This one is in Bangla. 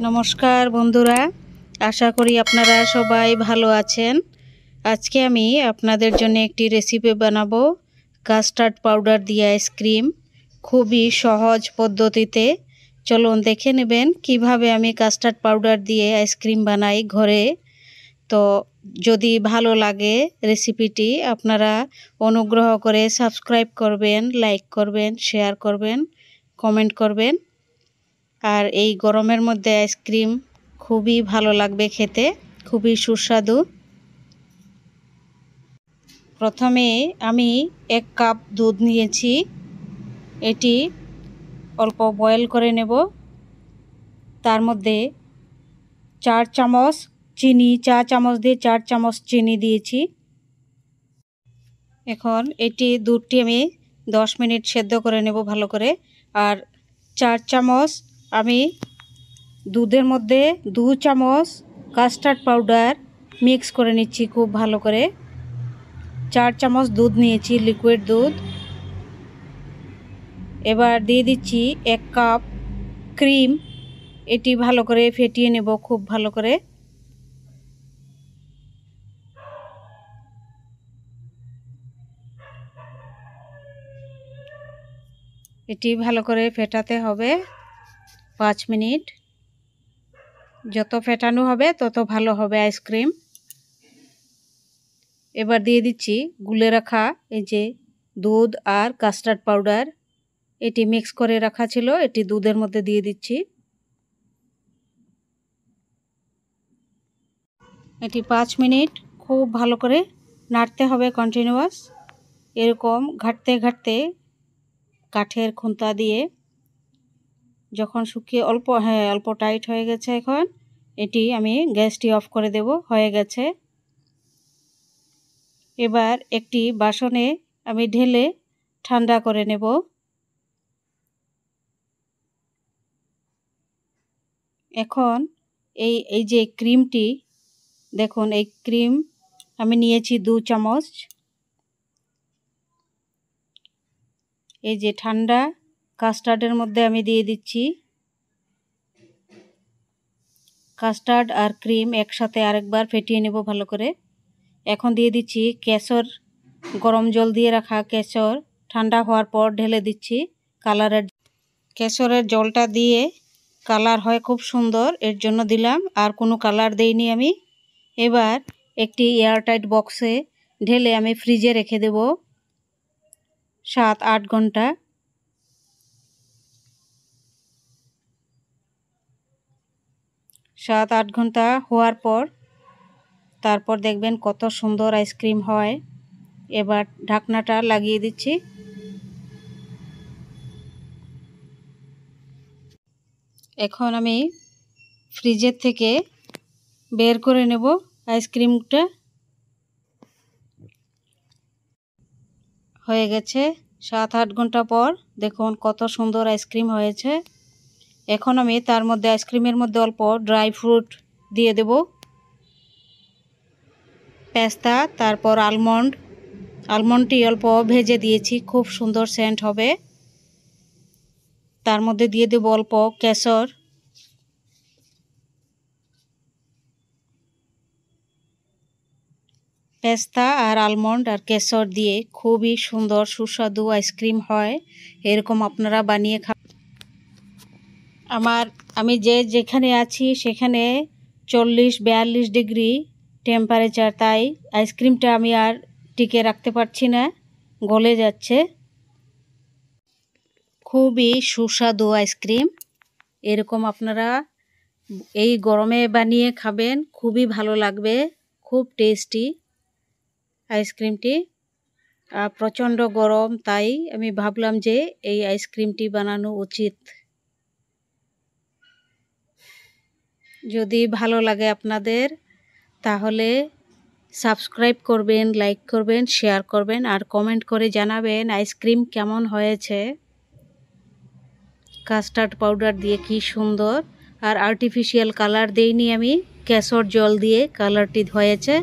নমস্কার বন্ধুরা, আশা করি আপনারা সবাই ভালো আছেন। আজকে আমি আপনাদের জন্য একটি রেসিপি বানাবো কাস্টার্ড পাউডার দিয়ে আইসক্রিম। খুবই সহজ পদ্ধতিতে। চলুন দেখে নেবেন কিভাবে আমি কাস্টার্ড পাউডার দিয়ে আইসক্রিম বানাই ঘরে। তো যদি ভালো লাগে রেসিপিটি, আপনারা অনুগ্রহ করে সাবস্ক্রাইব করবেন, লাইক করবেন, শেয়ার করবেন, কমেন্ট করবেন। আর এই গরমের মধ্যে আইসক্রিম খুবই ভালো লাগবে খেতে, খুবই সুস্বাদু। প্রথমে আমি 1 কাপ দুধ নিয়েছি, এটি অল্প বয়েল করে নেব। তার মধ্যে 4 চামচ চিনি, চা চামচ দিয়ে 4 চামচ চিনি দিয়েছি। এখন দুধটি আমি 10 মিনিট সেদ্ধ করে নেব ভালো করে। আর 4 চামচ আমি দুধের মধ্যে 2 চামচ কাস্টার্ড পাউডার মিক্স করে নিচ্ছি খুব ভালো করে। 4 চামচ দুধ নিয়েছি, লিকুইড দুধ। এবার দিয়ে দিচ্ছি 1 কাপ ক্রিম, এটি ভালো করে ফেটিয়ে নেব খুব ভালো করে। এটি ভালো করে ফেটাতে হবে 5 মিনিট। যত ফেটানো হবে তত ভালো হবে আইসক্রিম। এবার দিয়ে দিচ্ছি গুলে রাখা এই যে দুধ আর কাস্টার্ড পাউডার, এটি মিক্স করে রাখা ছিল, এটি দুধের মধ্যে দিয়ে দিচ্ছি। এটি 5 মিনিট খুব ভালো করে নাড়তে হবে কন্টিনিউয়াস। এরকম ঘাটতে ঘাটতে কাঠের খুন্তা দিয়ে যখন শুকিয়ে অল্প টাইট হয়ে গেছে, এখন এটি আমি গ্যাসটি অফ করে দেব। হয়ে গেছে। এবার একটি বাসনে আমি ঢেলে ঠান্ডা করে নেব। এখন এই যে ক্রিমটি দেখুন, এই ক্রিম আমি নিয়েছি 2 চামচ। এই যে ঠান্ডা কাস্টার্ডের মধ্যে আমি দিয়ে দিচ্ছি। কাস্টার্ড আর ক্রিম একসাথে আরেকবার ফেটিয়ে নেব ভালো করে। এখন দিয়ে দিচ্ছি কেশর, গরম জল দিয়ে রাখা কেশর ঠান্ডা হওয়ার পর ঢেলে দিচ্ছি। কেশরের জলটা দিয়ে কালার হয় খুব সুন্দর, এর জন্য দিলাম, আর কোনো কালার দেইনি আমি। এবার একটি এয়ারটাইট বক্সে ঢেলে আমি ফ্রিজে রেখে দেব 7-8 ঘন্টা। 7-8 ঘন্টা হওয়ার পর তারপর দেখবেন কত সুন্দর আইসক্রিম হয়। এবার ঢাকনাটা লাগিয়ে দিচ্ছি। এখন আমি ফ্রিজের থেকে বের করে নেব আইসক্রিমটা। হয়ে গেছে 7-8 ঘন্টা পর, দেখুন কত সুন্দর আইসক্রিম হয়েছে। এখন আমি তার মধ্যে আইসক্রিমের মধ্যে অল্প ড্রাই ফ্রুট দিয়ে দেব, পেস্তা, তারপর আলমন্ডটি অল্প ভেজে দিয়েছি, খুব সুন্দর সেন্ট হবে। তার মধ্যে দিয়ে দেব অল্প কেশর, পেস্তা আর আলমন্ড আর কেশর দিয়ে খুবই সুন্দর সুস্বাদু আইসক্রিম হয়। এরকম আপনারা বানিয়ে আমি যেখানে আছি সেখানে 40-42 ডিগ্রি টেম্পারেচার, তাই আইসক্রিমটা আমি আর টিকে রাখতে পারছি না, গলে যাচ্ছে। খুবই সুস্বাদু আইসক্রিম। এরকম আপনারা এই গরমে বানিয়ে খাবেন, খুবই ভালো লাগবে, খুব টেস্টি আইসক্রিমটি। প্রচণ্ড গরম, তাই আমি ভাবলাম যে এই আইসক্রিমটি বানানো উচিত। যদি ভালো লাগে আপনাদের, তাহলে সাবস্ক্রাইব করবেন, লাইক করবেন, শেয়ার করবেন, আর কমেন্ট করে জানাবেন আইসক্রিম কেমন হয়েছে। কাস্টার্ড পাউডার দিয়ে কি সুন্দর, আর আর্টিফিশিয়াল কালার দেইনি আমি, কেশর জল দিয়ে কালারটি হয়েছে।